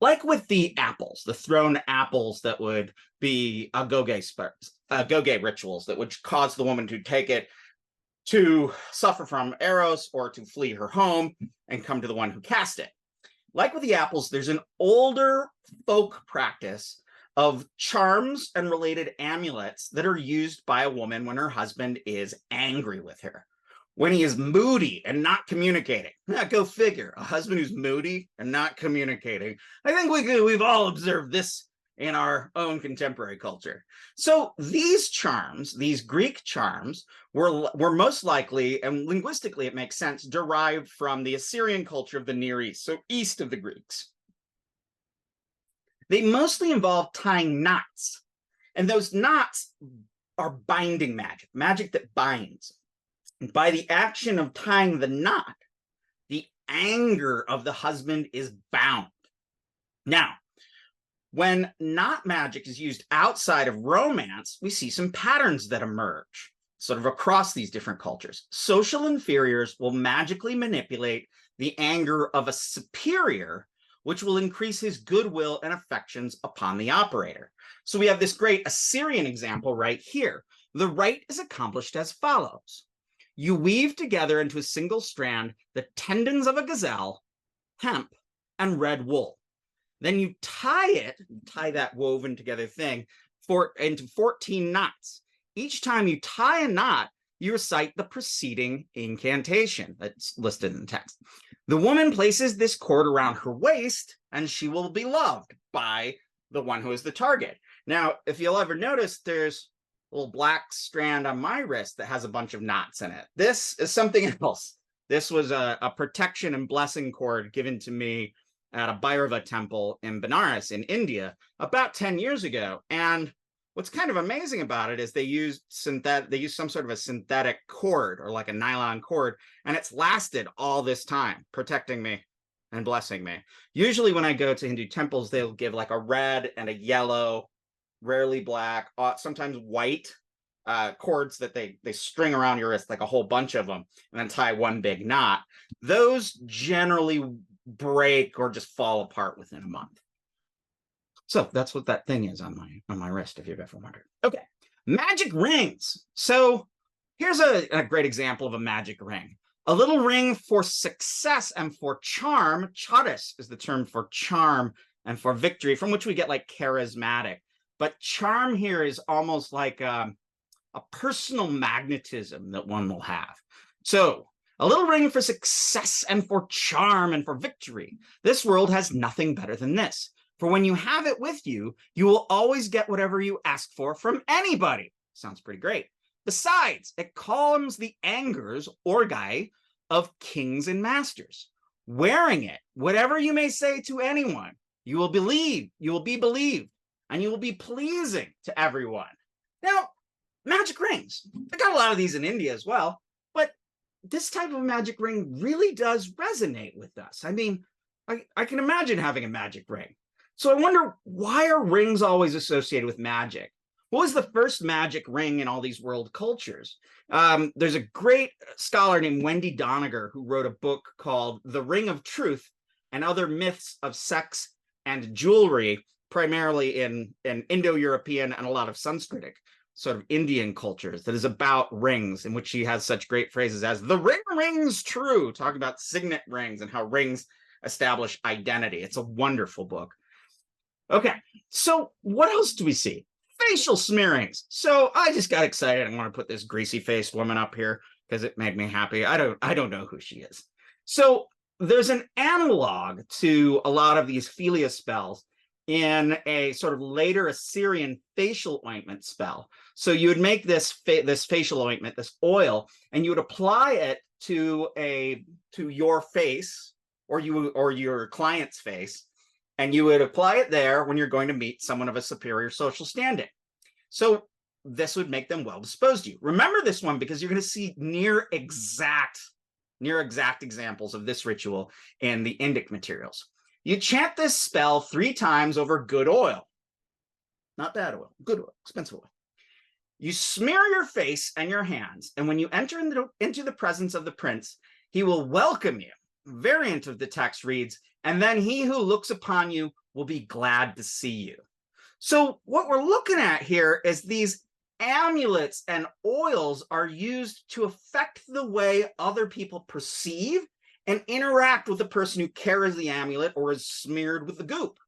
like with the apples, the thrown apples that would be go-gay rituals that would cause the woman to take it to suffer from Eros or to flee her home and come to the one who cast it. Like with the apples, there's an older folk practice of charms and related amulets that are used by a woman when her husband is angry with her, when he is moody and not communicating. Now, go figure, a husband who's moody and not communicating. I think we've all observed this in our own contemporary culture. So these charms, these Greek charms, were most likely, and linguistically it makes sense, derived from the Assyrian culture of the Near East, so east of the Greeks. They mostly involve tying knots, and those knots are binding magic, magic that binds. And by the action of tying the knot, the anger of the husband is bound. Now, when knot magic is used outside of romance, we see some patterns that emerge sort of across these different cultures. Social inferiors will magically manipulate the anger of a superior, which will increase his goodwill and affections upon the operator. So we have this great Assyrian example right here. The rite is accomplished as follows. You weave together into a single strand the tendons of a gazelle, hemp, and red wool. Then you tie that woven together thing into 14 knots. Each time you tie a knot, you recite the preceding incantation that's listed in the text. The woman places this cord around her waist, and she will be loved by the one who is the target. Now, if you'll ever notice, there's a little black strand on my wrist that has a bunch of knots in it. This is something else. This was a protection and blessing cord given to me at a Bhairava temple in Benares in India about 10 years ago. And what's kind of amazing about it is they used some sort of a synthetic cord or like a nylon cord, and it's lasted all this time, protecting me and blessing me. Usually when I go to Hindu temples, they'll give like a red and a yellow, rarely black, sometimes white cords that they string around your wrist, like a whole bunch of them, and then tie one big knot. Those generally break or just fall apart within a month. So that's what that thing is on my wrist, if you've ever wondered. Okay, magic rings. So here's a great example of a magic ring. A little ring for success and for charm. Charis is the term for charm and for victory, from which we get like charismatic. But charm here is almost like a personal magnetism that one will have. So a little ring for success and for charm and for victory. This world has nothing better than this. For when you have it with you, you will always get whatever you ask for from anybody. Sounds pretty great. Besides, it calms the angers, orgai, of kings and masters. Wearing it, whatever you may say to anyone, you will be believed, and you will be pleasing to everyone. Now, magic rings. I got a lot of these in India as well, but this type of magic ring really does resonate with us. I mean, I can imagine having a magic ring. So I wonder, why are rings always associated with magic? What was the first magic ring in all these world cultures? There's a great scholar named Wendy Doniger who wrote a book called The Ring of Truth and Other Myths of Sex and Jewelry, primarily in Indo-European and a lot of Sanskritic sort of Indian cultures, that is about rings, in which she has such great phrases as "the ring rings true," talking about signet rings and how rings establish identity. It's a wonderful book. Okay, so what else do we see? Facial smearings. So I just got excited. I want to put this greasy-faced woman up here because it made me happy. I don't know who she is. So there's an analog to a lot of these Philia spells in a sort of later Assyrian facial ointment spell. So you would make this facial ointment, this oil, and you would apply it to your face or your client's face, and you would apply it there when you're going to meet someone of a superior social standing. So this would make them well disposed to you. Remember this one because you're going to see near exact examples of this ritual in the Indic materials. You chant this spell 3 times over good oil. Not bad oil, good oil, expensive oil. You smear your face and your hands, and when you enter into the presence of the prince, he will welcome you. Variant of the text reads, and then he who looks upon you will be glad to see you. So what we're looking at here is these amulets and oils are used to affect the way other people perceive and interact with the person who carries the amulet or is smeared with the goop.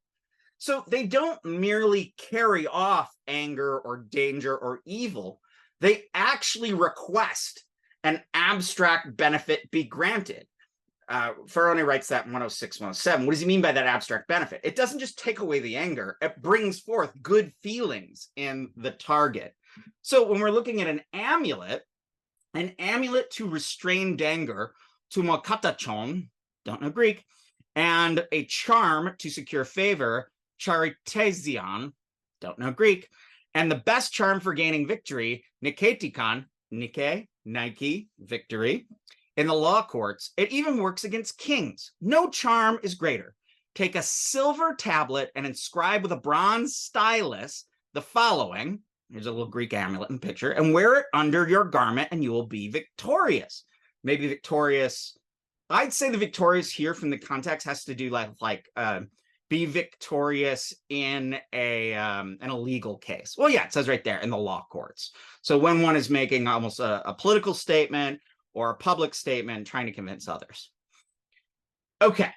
So they don't merely carry off anger or danger or evil. They actually request an abstract benefit be granted. Ferroni writes that in 106, 107. What does he mean by that abstract benefit? It doesn't just take away the anger. It brings forth good feelings in the target. So when we're looking at an amulet to restrain danger, tumokatachon, don't know Greek, and a charm to secure favor, charitezion, don't know Greek, and the best charm for gaining victory, niketikon, Nike, victory, in the law courts, it even works against kings. No charm is greater. Take a silver tablet and inscribe with a bronze stylus the following. Here's a little Greek amulet in the picture, and wear it under your garment and you will be victorious. Maybe victorious. I'd say the victorious here from the context has to do like be victorious in an illegal case. Well, yeah, it says right there in the law courts. So when one is making almost a political statement or a public statement trying to convince others. Okay,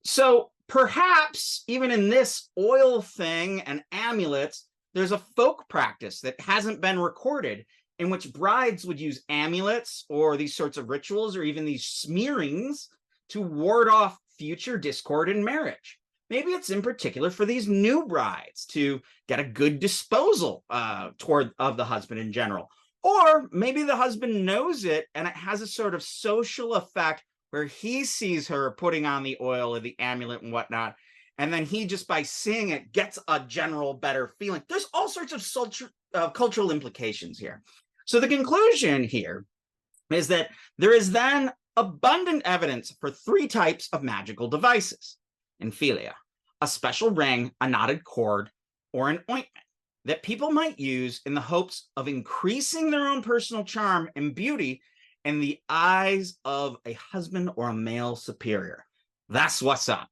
so perhaps even in this oil thing and amulets, there's a folk practice that hasn't been recorded in which brides would use amulets or these sorts of rituals or even these smearings to ward off future discord in marriage. Maybe it's in particular for these new brides to get a good disposal toward of the husband in general. Or maybe the husband knows it and it has a sort of social effect where he sees her putting on the oil or the amulet and whatnot, and then he just by seeing it gets a general better feeling. There's all sorts of cultural implications here. So the conclusion here is that there is then abundant evidence for 3 types of magical devices in Philia: a special ring, a knotted cord, or an ointment that people might use in the hopes of increasing their own personal charm and beauty in the eyes of a husband or a male superior. That's what's up.